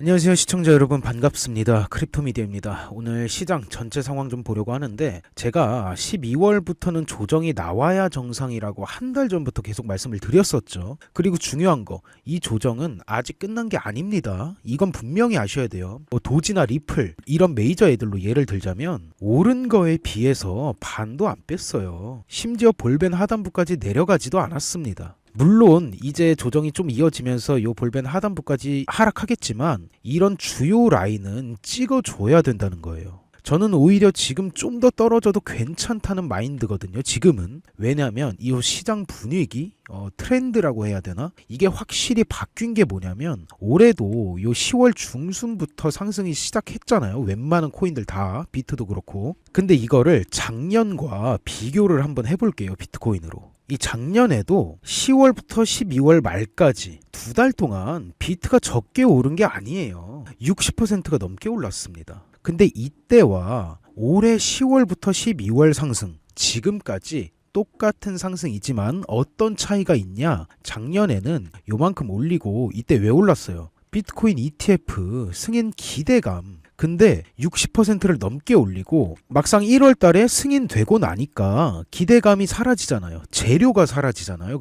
안녕하세요 시청자 여러분, 반갑습니다. 크립토미디어입니다. 오늘 시장 전체 상황 좀 보려고 하는데, 제가 12월부터는 조정이 나와야 정상이라고 한 달 전부터 계속 말씀을 드렸었죠. 그리고 중요한 거, 이 조정은 아직 끝난 게 아닙니다. 이건 분명히 아셔야 돼요. 뭐 도지나 리플 이런 메이저 애들로 예를 들자면 오른 거에 비해서 반도 안 뺐어요. 심지어 볼벤 하단부까지 내려가지도 않았습니다. 물론 이제 조정이 좀 이어지면서 요 볼벤 하단부까지 하락하겠지만, 이런 주요 라인은 찍어줘야 된다는 거예요. 저는 오히려 지금 좀 더 떨어져도 괜찮다는 마인드거든요. 지금은. 왜냐하면 이 시장 분위기, 트렌드라고 해야 되나? 이게 확실히 바뀐 게 뭐냐면, 올해도 요 10월 중순부터 상승이 시작했잖아요. 웬만한 코인들 다, 비트도 그렇고. 근데 이거를 작년과 비교를 한번 해볼게요. 비트코인으로. 이 작년에도 10월부터 12월 말까지 두 달 동안 비트가 적게 오른 게 아니에요. 60%가 넘게 올랐습니다. 근데 이때와 올해 10월부터 12월 상승, 지금까지 똑같은 상승이지만 어떤 차이가 있냐? 작년에는 요만큼 올리고 이때 왜 올랐어요? 비트코인 ETF 승인 기대감. 근데 60%를 넘게 올리고 막상 1월 달에 승인되고 나니까 기대감이 사라지잖아요. 재료가 사라지잖아요.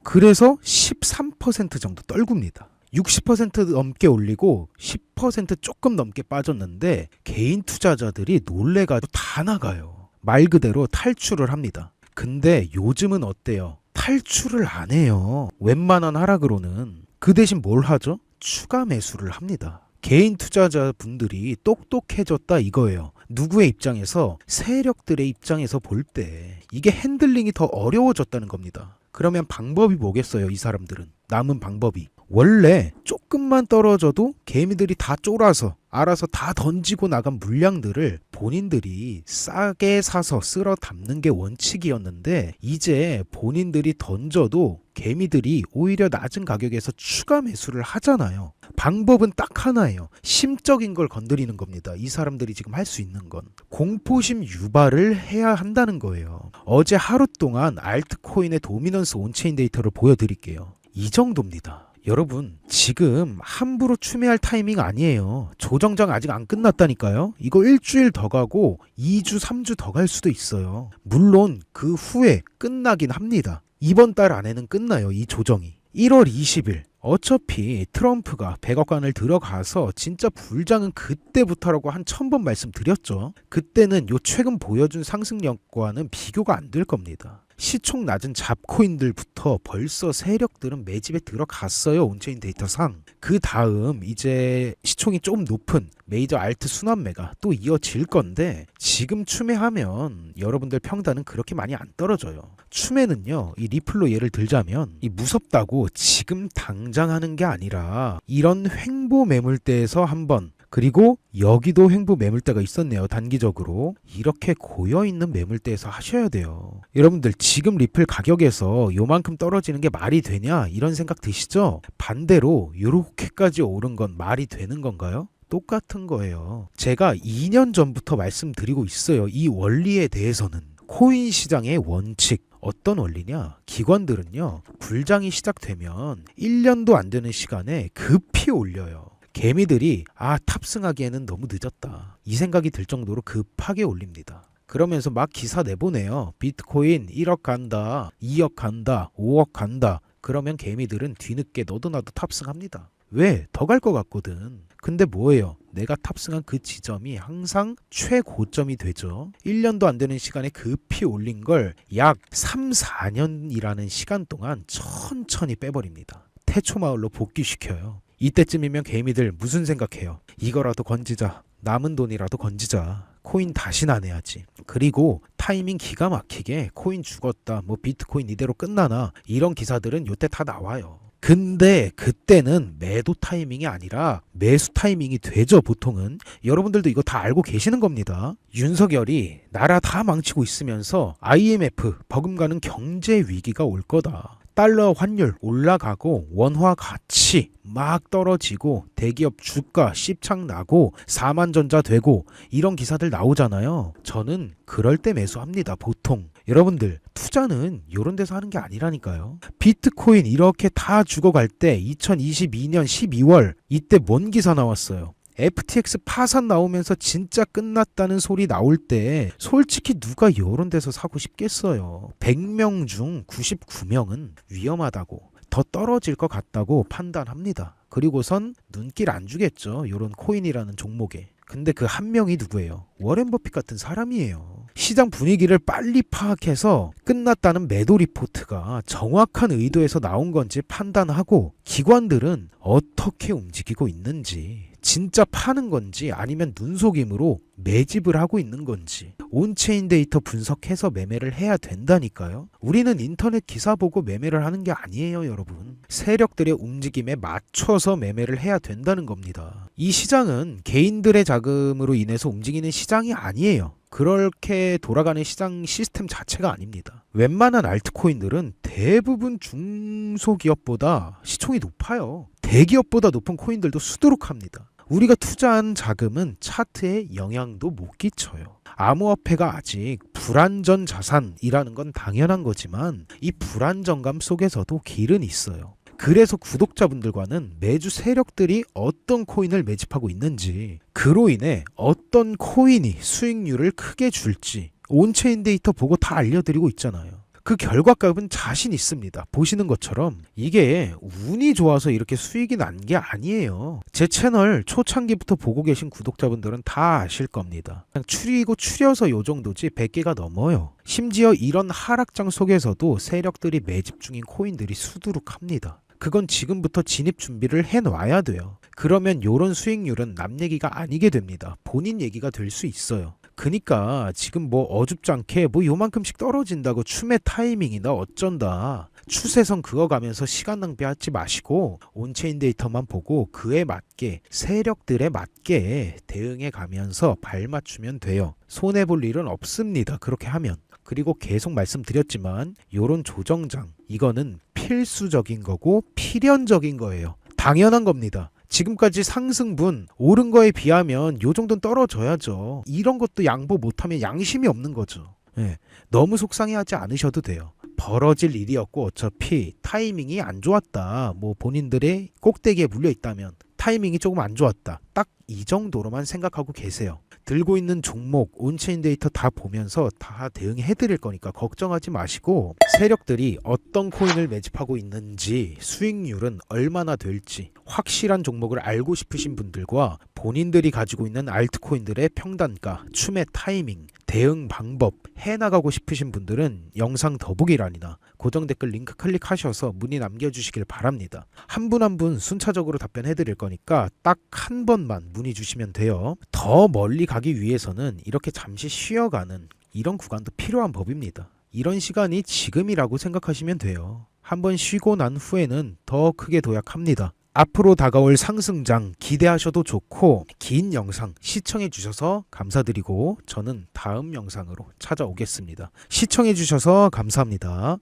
그래서 13% 정도 떨굽니다. 60% 넘게 올리고 10% 조금 넘게 빠졌는데, 개인 투자자들이 놀래가지고 다 나가요. 말 그대로 탈출을 합니다. 근데 요즘은 어때요? 탈출을 안 해요. 웬만한 하락으로는. 그 대신 뭘 하죠? 추가 매수를 합니다. 개인 투자자분들이 똑똑해졌다 이거예요. 누구의 입장에서? 세력들의 입장에서 볼 때 이게 핸들링이 더 어려워졌다는 겁니다. 그러면 방법이 뭐겠어요? 이 사람들은 남은 방법이, 원래 조금만 떨어져도 개미들이 다 쫄아서 알아서 다 던지고 나간 물량들을 본인들이 싸게 사서 쓸어 담는 게 원칙이었는데, 이제 본인들이 던져도 개미들이 오히려 낮은 가격에서 추가 매수를 하잖아요. 방법은 딱 하나예요. 심적인 걸 건드리는 겁니다. 이 사람들이 지금 할 수 있는 건 공포심 유발을 해야 한다는 거예요. 어제 하루 동안 알트코인의 도미넌스 온체인 데이터를 보여드릴게요. 이 정도입니다. 여러분, 지금 함부로 추매할 타이밍 아니에요. 조정장 아직 안 끝났다니까요. 이거 일주일 더 가고 2주 3주 더 갈 수도 있어요. 물론 그 후에 끝나긴 합니다. 이번 달 안에는 끝나요. 이 조정이 1월 20일. 어차피 트럼프가 백악관을 들어가서 진짜 불장은 그때부터라고 한 1000번 말씀드렸죠. 그때는 요 최근 보여준 상승력과는 비교가 안 될 겁니다. 시총 낮은 잡코인들부터 벌써 세력들은 매집에 들어갔어요. 온체인 데이터상. 그 다음 이제 시총이 좀 높은 메이저 알트 순환매가 또 이어질 건데, 지금 추매하면 여러분들 평단은 그렇게 많이 안 떨어져요. 추매는요, 이 리플로 예를 들자면, 이 무섭다고 지금 당장 하는 게 아니라 이런 횡보 매물대에서 한번, 그리고 여기도 횡보 매물대가 있었네요. 단기적으로 이렇게 고여있는 매물대에서 하셔야 돼요. 여러분들, 지금 리플 가격에서 요만큼 떨어지는 게 말이 되냐 이런 생각 드시죠? 반대로 요렇게까지 오른 건 말이 되는 건가요? 똑같은 거예요. 제가 2년 전부터 말씀드리고 있어요. 이 원리에 대해서는. 코인 시장의 원칙, 어떤 원리냐? 기관들은요, 불장이 시작되면 1년도 안 되는 시간에 급히 올려요. 개미들이 탑승하기에는 너무 늦었다, 이 생각이 들 정도로 급하게 올립니다. 그러면서 막 기사 내보내요. 비트코인 1억 간다, 2억 간다, 5억 간다. 그러면 개미들은 뒤늦게 너도 나도 탑승합니다. 왜? 더 갈 것 같거든. 근데 뭐예요? 내가 탑승한 그 지점이 항상 최고점이 되죠. 1년도 안 되는 시간에 급히 올린 걸 약 3, 4년이라는 시간 동안 천천히 빼버립니다. 태초마을로 복귀시켜요. 이때쯤이면 개미들 무슨 생각해요? 이거라도 건지자. 남은 돈이라도 건지자. 코인 다시 나내야지. 그리고 타이밍 기가 막히게 코인 죽었다, 뭐 비트코인 이대로 끝나나, 이런 기사들은 요때 다 나와요. 근데 그때는 매도 타이밍이 아니라 매수 타이밍이 되죠. 보통은. 여러분들도 이거 다 알고 계시는 겁니다. 윤석열이 나라 다 망치고 있으면서 IMF 버금가는 경제 위기가 올 거다. 달러 환율 올라가고 원화 가치 막 떨어지고 대기업 주가 씹창 나고 사만전자 되고 이런 기사들 나오잖아요. 저는 그럴 때 매수합니다. 보통. 여러분들, 투자는 이런 데서 하는 게 아니라니까요. 비트코인 이렇게 다 죽어갈 때 2022년 12월 이때 뭔 기사 나왔어요. FTX 파산 나오면서 진짜 끝났다는 소리 나올 때 솔직히 누가 이런 데서 사고 싶겠어요. 100명 중 99명은 위험하다고, 더 떨어질 것 같다고 판단합니다. 그리고선 눈길 안 주겠죠. 이런 코인이라는 종목에. 근데 그 한 명이 누구예요? 워렌 버핏 같은 사람이에요. 시장 분위기를 빨리 파악해서 끝났다는 매도 리포트가 정확한 의도에서 나온 건지 판단하고, 기관들은 어떻게 움직이고 있는지, 진짜 파는 건지 아니면 눈속임으로 매집을 하고 있는 건지 온체인 데이터 분석해서 매매를 해야 된다니까요. 우리는 인터넷 기사 보고 매매를 하는 게 아니에요, 여러분. 세력들의 움직임에 맞춰서 매매를 해야 된다는 겁니다. 이 시장은 개인들의 자금으로 인해서 움직이는 시장이 아니에요. 그렇게 돌아가는 시장 시스템 자체가 아닙니다. 웬만한 알트코인들은 대부분 중소기업보다 시총이 높아요. 대기업보다 높은 코인들도 수두룩합니다. 우리가 투자한 자금은 차트에 영향도 못 끼쳐요. 암호화폐가 아직 불안전 자산이라는 건 당연한 거지만 이 불안정감 속에서도 길은 있어요. 그래서 구독자분들과는 매주 세력들이 어떤 코인을 매집하고 있는지, 그로 인해 어떤 코인이 수익률을 크게 줄지 온체인 데이터 보고 다 알려드리고 있잖아요. 그 결과값은 자신 있습니다. 보시는 것처럼 이게 운이 좋아서 이렇게 수익이 난 게 아니에요. 제 채널 초창기부터 보고 계신 구독자분들은 다 아실 겁니다. 그냥 추리고 추려서 요 정도지 100개가 넘어요. 심지어 이런 하락장 속에서도 세력들이 매집 중인 코인들이 수두룩합니다. 그건 지금부터 진입 준비를 해놔야 돼요. 그러면 요런 수익률은 남 얘기가 아니게 됩니다. 본인 얘기가 될 수 있어요. 그니까 지금 뭐 어줍지 않게 뭐 요만큼씩 떨어진다고 추매 타이밍이나 어쩐다, 추세선 그어가면서 시간 낭비하지 마시고 온체인 데이터만 보고 그에 맞게 세력들에 맞게 대응해 가면서 발맞추면 돼요. 손해볼 일은 없습니다. 그렇게 하면. 그리고 계속 말씀드렸지만 요런 조정장, 이거는 필수적인 거고 필연적인 거예요. 당연한 겁니다. 지금까지 상승분 오른 거에 비하면 요 정도는 떨어져야죠. 이런 것도 양보 못하면 양심이 없는 거죠. 예, 너무 속상해하지 않으셔도 돼요. 벌어질 일이었고 어차피 타이밍이 안 좋았다, 뭐 본인들의 꼭대기에 물려 있다면 타이밍이 조금 안 좋았다, 딱 이 정도로만 생각하고 계세요. 들고 있는 종목, 온체인 데이터 다 보면서 다 대응해 드릴 거니까 걱정하지 마시고, 세력들이 어떤 코인을 매집하고 있는지, 수익률은 얼마나 될지 확실한 종목을 알고 싶으신 분들과 본인들이 가지고 있는 알트코인들의 평단가, 추매 타이밍, 대응 방법 해나가고 싶으신 분들은 영상 더보기란이나 고정 댓글 링크 클릭하셔서 문의 남겨주시길 바랍니다. 한 분 한 분 순차적으로 답변해 드릴 거니까 딱 한 번만 문의 주시면 돼요. 더 멀리 가기 위해서는 이렇게 잠시 쉬어가는 이런 구간도 필요한 법입니다. 이런 시간이 지금이라고 생각하시면 돼요. 한번 쉬고 난 후에는 더 크게 도약합니다. 앞으로 다가올 상승장 기대하셔도 좋고, 긴 영상 시청해 주셔서 감사드리고 저는 다음 영상으로 찾아오겠습니다. 시청해 주셔서 감사합니다.